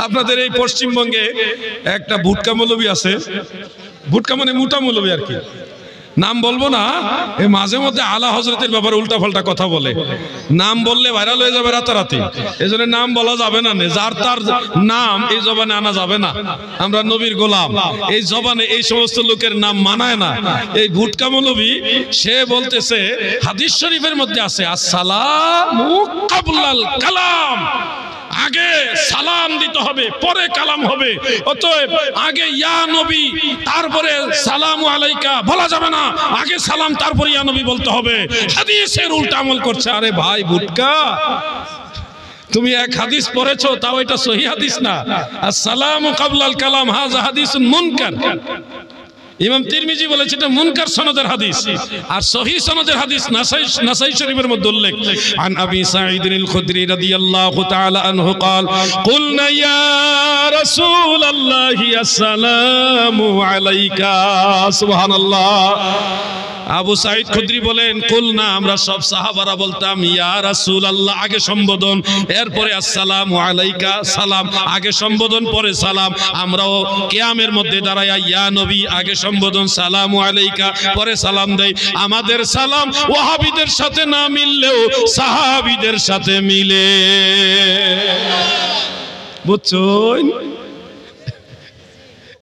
আপনাদের এই পশ্চিমবঙ্গে একটা ভুটকা মৌলবী আছে, ভুটকা মানে মোটা মৌলবী আর কি, নাম বলবো না। এই মাঝে মধ্যে আলা হজরতের ব্যাপারে উল্টা পাল্টা কথা বলে, নাম বললে ভাইরাল হয়ে যাবে রাতারাতি, এই জন্য নাম বলা যাবে না, যার তার নাম এই জবানে আনা যাবে না। আমরা নবীর গোলাম, এই জবানে এই সমস্ত লোকের নাম মানায় না। এই ভুটকা মৌলবী সে বলতেছে হাদিস শরীফের মধ্যে আছে আসসালামু কাবলাল কালাম, আগে সালাম দিতে হবে পরে কালাম হবে, অতএব আগে ইয়া নবী তারপরে সালামু আলাইকা বলা যাবে না, আগে সালাম তারপরে ইয়া নবী বলতে হবে। হাদিসের উল্টা আমল করছে। আরে ভাই ভুটকা, তুমি এক হাদিস পড়েছো, তাও এটা সহি হাদিস না। আসসালামু কাবলাল কালাম হাযা হাদিসুন মুনকার। ইমাম তিরমিজি বলেছে এটা মুনকার সনদের হাদিস, আর সহিহ সনদের হাদিস নাসাই শরীফের মধ্যে উল্লেখ। আন আবি সাঈদ আল খুদরি রাদিয়াল্লাহু তাআলা আনহু قال قلنا يا رسول الله السلام عليك সুবহানাল্লাহ। আবু সাঈদ খুদরি বলেন কুলনা, আমরা সব সাহাবারা বলতাম ইয়া রাসূলুল্লাহ আগে সম্বোধন, এরপরে আসসালামু আলাইকা সালাম, আগে সম্বোধন পরে সালাম। আমরাও কিয়ামের মধ্যে দাঁড়ায়া ইয়া নবী আগে সম্বোধন সালামু আলাইকা পরে সালাম দেই। আমাদের সালাম ওয়াহাবিদের সাথে না মিললেও সাহাবীদের সাথে মিলে, বুঝছেন?